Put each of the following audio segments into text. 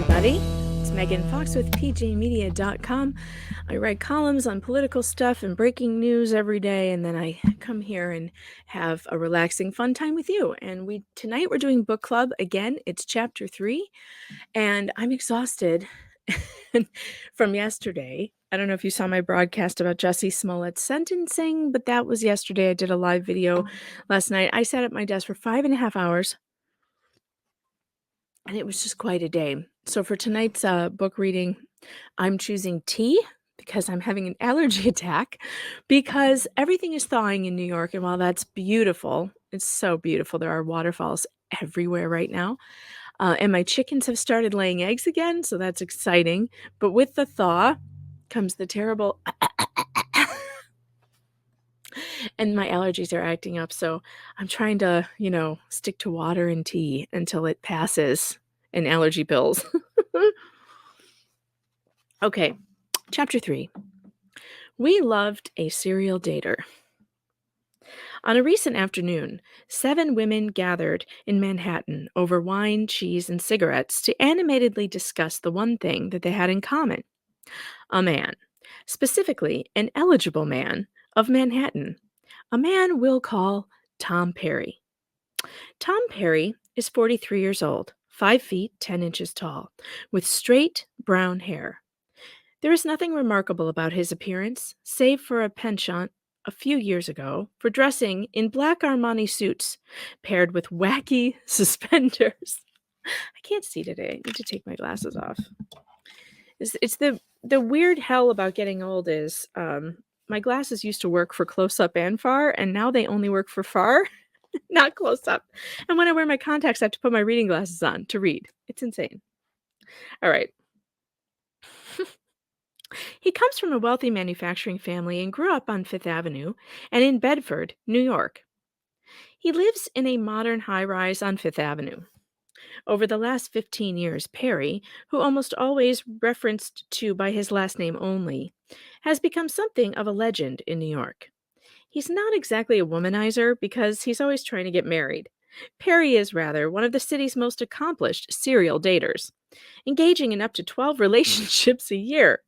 everybody. It's Megan Fox with pjmedia.com. I write columns on political stuff and breaking news every day, and then I come here and have a relaxing, fun time with you. And tonight we're doing book club again. It's chapter 3, and I'm exhausted from yesterday. I don't know if you saw my broadcast about Jussie Smollett's sentencing, but that was yesterday. I did a live video last night. I sat at my desk for 5.5 hours. And it was just quite a day. So for tonight's book reading, I'm choosing tea because I'm having an allergy attack because everything is thawing in New York. And while that's beautiful, it's so beautiful. There are waterfalls everywhere right now. And my chickens have started laying eggs again. So that's exciting. But with the thaw comes the terrible and my allergies are acting up. So I'm trying to, stick to water and tea until it passes, and allergy pills. Okay, chapter 3. We loved a serial dater. On a recent afternoon, 7 women gathered in Manhattan over wine, cheese, and cigarettes to animatedly discuss the one thing that they had in common: a man, specifically an eligible man of Manhattan, a man we'll call Tom Perry. Tom Perry is 43 years old, 5 feet 10 inches tall, with straight brown hair. There is nothing remarkable about his appearance, save for a penchant a few years ago for dressing in black Armani suits paired with wacky suspenders. I can't see today. I need to take my glasses off. It's the weird hell about getting old is my glasses used to work for close up and far, and now they only work for far, not close up. And when I wear my contacts, I have to put my reading glasses on to read. It's insane. All right. He comes from a wealthy manufacturing family and grew up on Fifth Avenue and in Bedford, New York. He lives in a modern high-rise on Fifth Avenue. Over the last 15 years, Perry, who almost always referenced to by his last name only, has become something of a legend in New York. He's not exactly a womanizer because he's always trying to get married. Perry is rather one of the city's most accomplished serial daters, engaging in up to 12 relationships a year.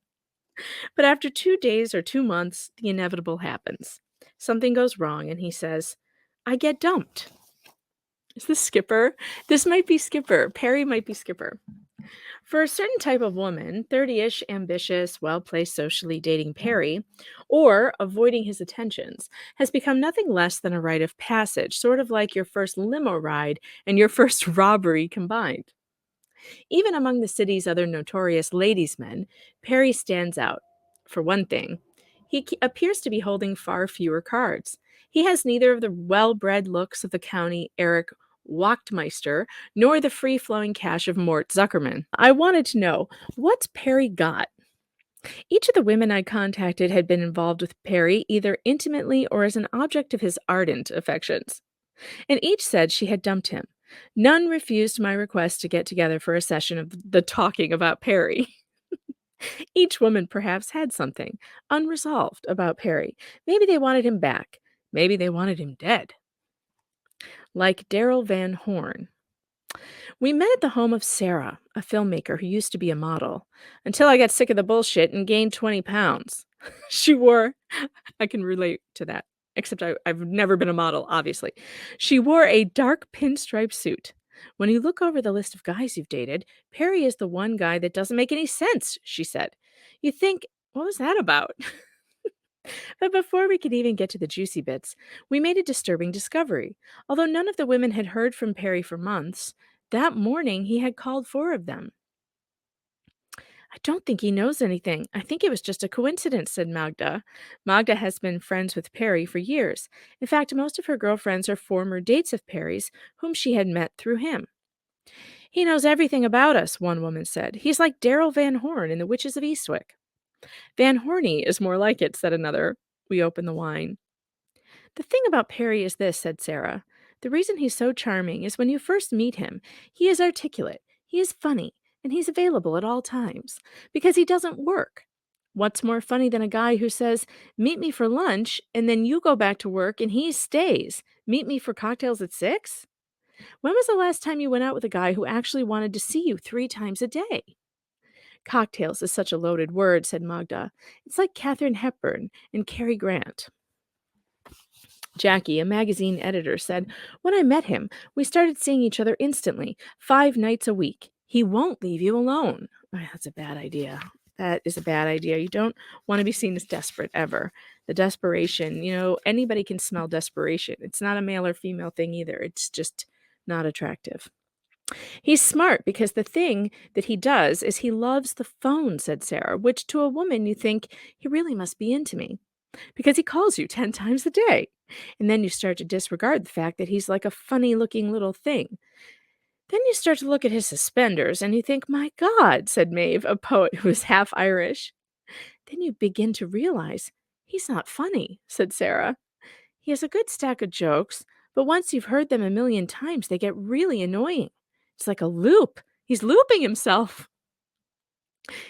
But after 2 days or 2 months, the inevitable happens. Something goes wrong, and he says, "I get dumped." Is this Skipper? This might be Skipper. Perry might be Skipper. For a certain type of woman, 30-ish, ambitious, well-placed socially, dating Perry, or avoiding his attentions, has become nothing less than a rite of passage, sort of like your first limo ride and your first robbery combined. Even among the city's other notorious ladies' men, Perry stands out. For one thing, he appears to be holding far fewer cards. He has neither of the well-bred looks of the county Eric Wachtmeister, nor the free-flowing cash of Mort Zuckerman. I wanted to know, what's Perry got? Each of the women I contacted had been involved with Perry either intimately or as an object of his ardent affections, and each said she had dumped him. None refused my request to get together for a session of the talking about Perry. Each woman perhaps had something unresolved about Perry. Maybe they wanted him back. Maybe they wanted him dead. Like Daryl Van Horn. We met at the home of Sarah, a filmmaker who used to be a model, until I got sick of the bullshit and gained 20 pounds. She wore, I can relate to that, except I've never been a model, obviously. She wore a dark pinstripe suit. When you look over the list of guys you've dated, Perry is the one guy that doesn't make any sense, she said. You think, what was that about? But before we could even get to the juicy bits, we made a disturbing discovery. Although none of the women had heard from Perry for months, that morning he had called 4 of them. "I don't think he knows anything. I think it was just a coincidence," said Magda. Magda has been friends with Perry for years. In fact, most of her girlfriends are former dates of Perry's, whom she had met through him. "He knows everything about us," one woman said. "He's like Daryl Van Horn in The Witches of Eastwick." "Van Horny is more like it," said another. We opened the wine. "The thing about Perry is this," said Sarah. "The reason he's so charming is when you first meet him, he is articulate, he is funny, and he's available at all times, because he doesn't work. What's more funny than a guy who says, 'Meet me for lunch,' and then you go back to work and he stays, 'Meet me for cocktails at 6'?" When was the last time you went out with a guy who actually wanted to see you 3 times a day? Cocktails is such a loaded word, said Magda. It's like Katharine Hepburn and Cary Grant. Jackie, a magazine editor, said, when I met him, we started seeing each other instantly, 5 nights a week. He won't leave you alone. That's a bad idea. That is a bad idea. You don't want to be seen as desperate ever. The desperation, anybody can smell desperation. It's not a male or female thing either. It's just not attractive. He's smart because the thing that he does is he loves the phone, said Sarah, which to a woman you think he really must be into me because he calls you 10 times a day. And then you start to disregard the fact that he's like a funny looking little thing. Then you start to look at his suspenders and you think, my God, said Maeve, a poet who is half Irish. Then you begin to realize he's not funny, said Sarah. He has a good stack of jokes, but once you've heard them a million times, they get really annoying. It's like a loop. He's looping himself.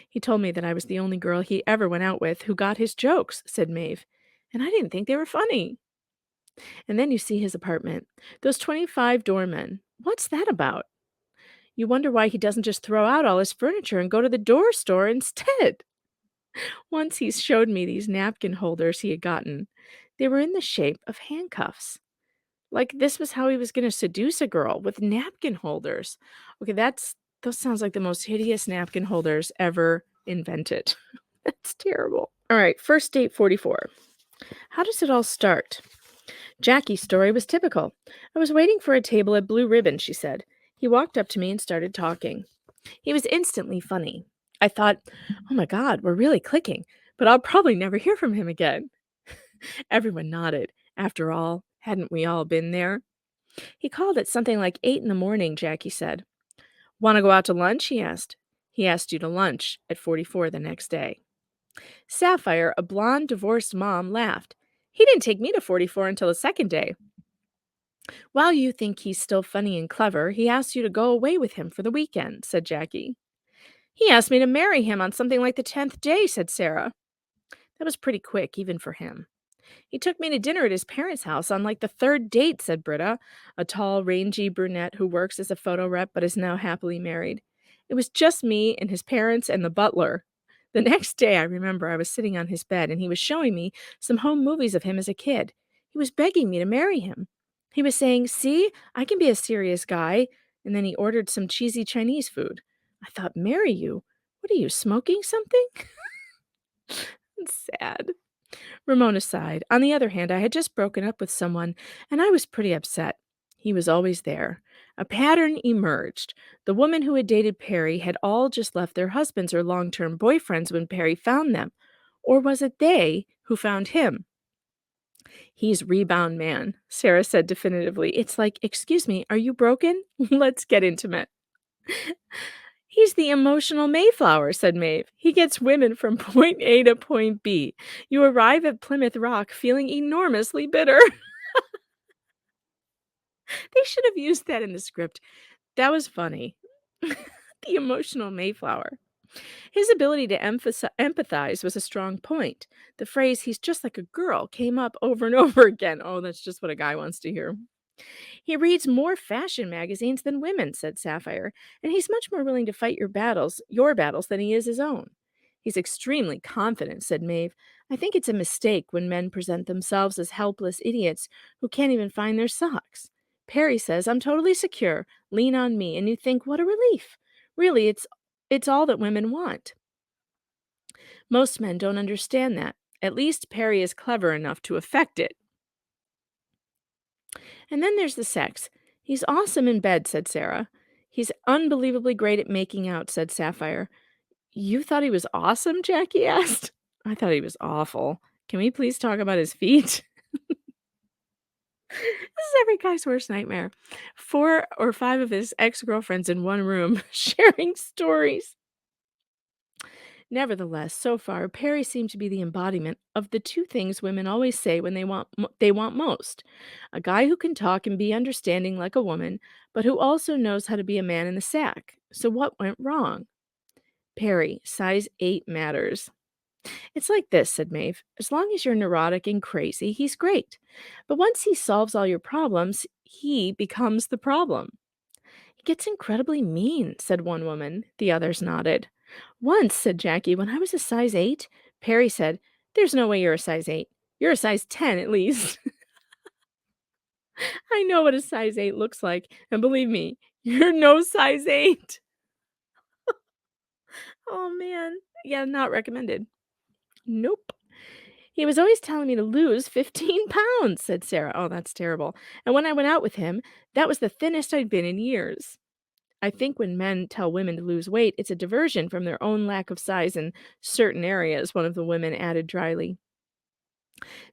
He told me that I was the only girl he ever went out with who got his jokes, said Maeve, and I didn't think they were funny. And then you see his apartment. Those 25 doormen. What's that about? You wonder why he doesn't just throw out all his furniture and go to the door store instead. Once he showed me these napkin holders he had gotten. They were in the shape of handcuffs. Like this was how he was going to seduce a girl, with napkin holders. Okay, those sounds like the most hideous napkin holders ever invented. That's terrible. All right, first date 44. How does it all start? Jackie's story was typical. I was waiting for a table at Blue Ribbon, she said. He walked up to me and started talking. He was instantly funny. I thought, oh my God, we're really clicking, but I'll probably never hear from him again. Everyone nodded. After all, hadn't we all been there? He called at something like 8 in the morning, Jackie said. Want to go out to lunch? He asked. He asked you to lunch at 44 the next day. Sapphire, a blonde divorced mom, laughed. He didn't take me to 44 until the second day. While you think he's still funny and clever, he asked you to go away with him for the weekend, said Jackie. He asked me to marry him on something like the 10th day, said Sarah. That was pretty quick, even for him. He took me to dinner at his parents' house on like the 3rd date, said Britta, a tall, rangy brunette who works as a photo rep but is now happily married. It was just me and his parents and the butler. The next day, I remember I was sitting on his bed and he was showing me some home movies of him as a kid. He was begging me to marry him. He was saying, see, I can be a serious guy. And then he ordered some cheesy Chinese food. I thought, marry you? What are you, smoking something? It's sad. Ramona sighed. On the other hand, I had just broken up with someone, and I was pretty upset. He was always there. A pattern emerged. The woman who had dated Perry had all just left their husbands or long-term boyfriends when Perry found them. Or was it they who found him? He's rebound man, Sarah said definitively. It's like, excuse me, are you broken? Let's get intimate. He's the emotional Mayflower, said Maeve. He gets women from point A to point B. You arrive at Plymouth Rock feeling enormously bitter. They should have used that in the script. That was funny. The emotional Mayflower. His ability to empathize was a strong point. The phrase, he's just like a girl, came up over and over again. Oh, that's just what a guy wants to hear. He reads more fashion magazines than women, said Sapphire, and he's much more willing to fight your battles, than he is his own. He's extremely confident, said Maeve. I think it's a mistake when men present themselves as helpless idiots who can't even find their socks. Perry says, I'm totally secure. Lean on me. And you think, what a relief. Really, it's all that women want. Most men don't understand that. At least Perry is clever enough to affect it. And then there's the sex. He's awesome in bed, said Sarah. He's unbelievably great at making out, said Sapphire. You thought he was awesome? Jackie asked. I thought he was awful. Can we please talk about his feet? This is every guy's worst nightmare. 4 or 5 of his ex-girlfriends in one room sharing stories. Nevertheless, so far, Perry seemed to be the embodiment of the 2 things women always say when they want most. A guy who can talk and be understanding like a woman, but who also knows how to be a man in the sack. So what went wrong? Perry, size 8 matters. It's like this, said Maeve. As long as you're neurotic and crazy, he's great. But once he solves all your problems, he becomes the problem. He gets incredibly mean, said one woman. The others nodded. Once, said Jackie, when I was a size 8, Perry said, "There's no way you're a size 8. You're a size 10 at least." I know what a size 8 looks like, and believe me, you're no size 8. Oh, man. Yeah, not recommended. Nope. He was always telling me to lose 15 pounds, said Sarah. Oh, that's terrible. And when I went out with him, that was the thinnest I'd been in years. I think when men tell women to lose weight, it's a diversion from their own lack of size in certain areas, one of the women added dryly.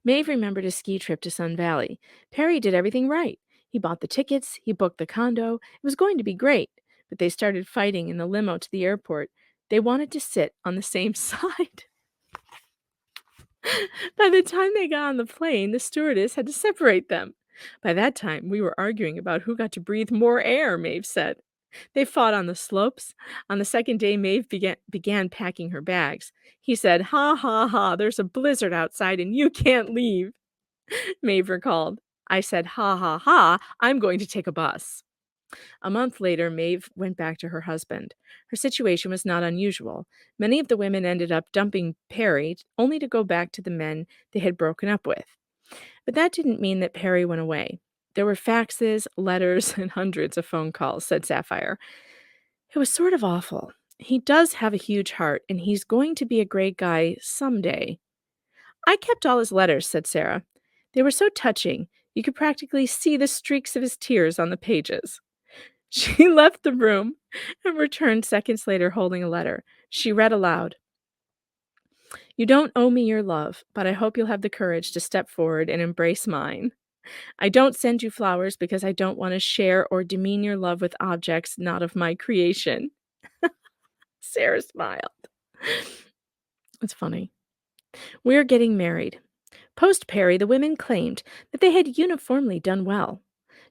Maeve remembered a ski trip to Sun Valley. Perry did everything right. He bought the tickets, he booked the condo. It was going to be great, but they started fighting in the limo to the airport. They wanted to sit on the same side. By the time they got on the plane, the stewardess had to separate them. By that time, we were arguing about who got to breathe more air, Maeve said. They fought on the slopes. On the second day, Maeve began packing her bags. He said, "Ha ha ha, there's a blizzard outside and you can't leave." Maeve recalled. I said, "Ha ha ha, I'm going to take a bus." A month later, Maeve went back to her husband. Her situation was not unusual. Many of the women ended up dumping Perry, only to go back to the men they had broken up with. But that didn't mean that Perry went away. There were faxes, letters, and hundreds of phone calls, said Sapphire. It was sort of awful. He does have a huge heart, and he's going to be a great guy someday. I kept all his letters, said Sarah. They were so touching. You could practically see the streaks of his tears on the pages. She left the room and returned seconds later holding a letter. She read aloud. You don't owe me your love, but I hope you'll have the courage to step forward and embrace mine. I don't send you flowers because I don't want to share or demean your love with objects not of my creation. Sarah smiled. It's funny. We're getting married. Post Perry, the women claimed that they had uniformly done well.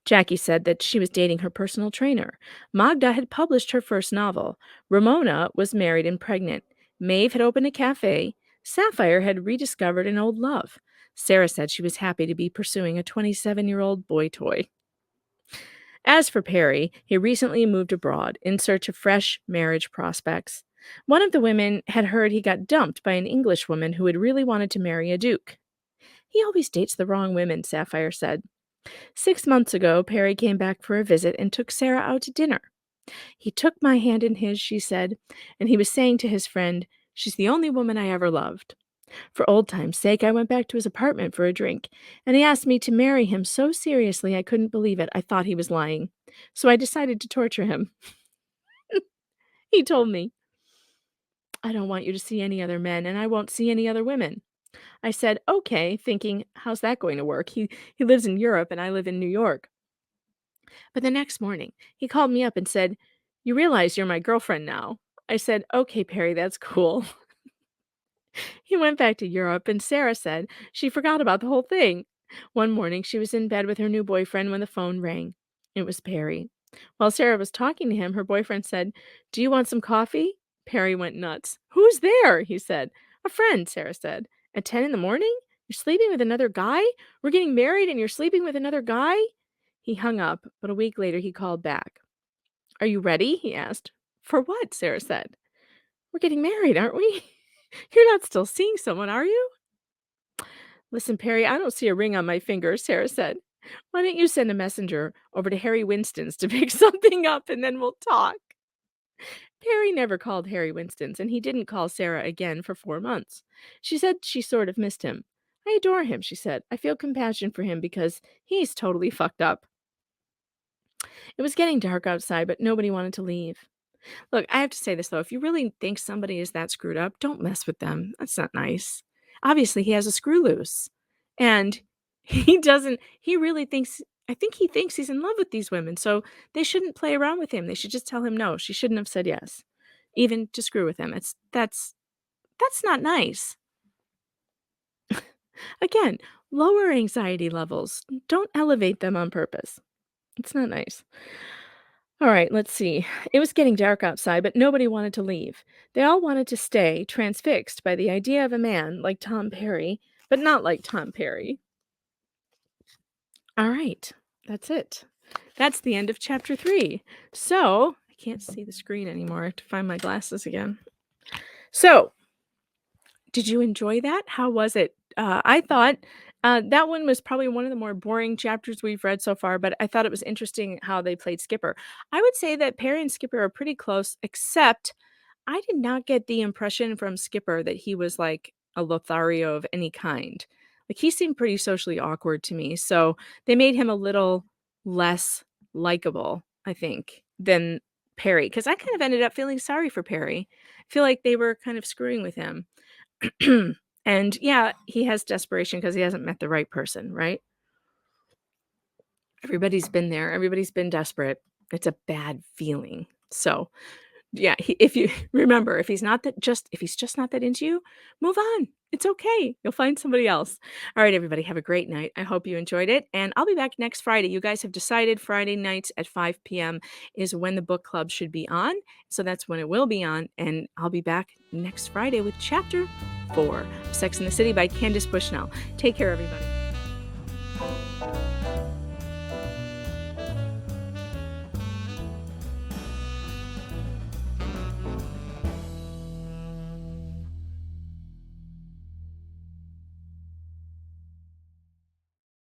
Jackie said that she was dating her personal trainer. Magda had published her first novel. Ramona was married and pregnant. Maeve had opened a cafe. Sapphire had rediscovered an old love. Sarah said she was happy to be pursuing a 27-year-old boy toy. As for Perry, he recently moved abroad in search of fresh marriage prospects. One of the women had heard he got dumped by an Englishwoman who had really wanted to marry a duke. He always dates the wrong women, Sapphire said. 6 months ago, Perry came back for a visit and took Sarah out to dinner. He took my hand in his, she said, and he was saying to his friend, "She's the only woman I ever loved." For old time's sake, I went back to his apartment for a drink, and he asked me to marry him so seriously I couldn't believe it. I thought he was lying. So I decided to torture him. He told me, "I don't want you to see any other men, and I won't see any other women." I said, "Okay," thinking, how's that going to work? He lives in Europe and I live in New York. But the next morning, he called me up and said, "You realize you're my girlfriend now." I said, "Okay, Perry, that's cool." He went back to Europe, and Sarah said she forgot about the whole thing. One morning, she was in bed with her new boyfriend when the phone rang. It was Perry. While Sarah was talking to him, her boyfriend said, "Do you want some coffee?" Perry went nuts. "Who's there?" he said. "A friend," Sarah said. "At 10 in the morning? You're sleeping with another guy? We're getting married and you're sleeping with another guy?" He hung up, but a week later he called back. "Are you ready?" he asked. "For what?" Sarah said. "We're getting married, aren't we?" "You're not still seeing someone, are you?" "Listen, Perry, I don't see a ring on my finger," Sarah said. "Why don't you send a messenger over to Harry Winston's to pick something up and then we'll talk?" Perry never called Harry Winston's, and he didn't call Sarah again for 4 months. She said she sort of missed him. "I adore him," she said. "I feel compassion for him because he's totally fucked up." It was getting dark outside, but nobody wanted to leave. Look, I have to say this though, if you really think somebody is that screwed up, don't mess with them. That's not nice. Obviously, he has a screw loose. And he really thinks I think he thinks he's in love with these women. So they shouldn't play around with him. They should just tell him no. She shouldn't have said yes. Even to screw with him. That's not nice. Again, lower anxiety levels. Don't elevate them on purpose. It's not nice. All right, let's see. It was getting dark outside, but nobody wanted to leave. They all wanted to stay, transfixed by the idea of a man like Tom Perry, but not like Tom Perry. All right. That's it. That's the end of chapter 3. So, I can't see the screen anymore. I have to find my glasses again. So, did you enjoy that? How was it? I thought that one was probably one of the more boring chapters we've read so far, but I thought it was interesting how they played Skipper. I would say that Perry and Skipper are pretty close, except I did not get the impression from Skipper that he was like a Lothario of any kind. Like he seemed pretty socially awkward to me. So they made him a little less likable, I think, than Perry. Because I kind of ended up feeling sorry for Perry. I feel like they were kind of screwing with him. And yeah, he has desperation because he hasn't met the right person, right? Everybody's been there. Everybody's been desperate. It's a bad feeling. So yeah, if you remember, if he's just not that into you, move on. It's okay. You'll find somebody else. All right, everybody, have a great night. I hope you enjoyed it. And I'll be back next Friday. You guys have decided Friday nights at 5 p.m. is when the book club should be on. So that's when it will be on. And I'll be back next Friday with chapter 4 of Sex and the City by Candace Bushnell. Take care, everybody.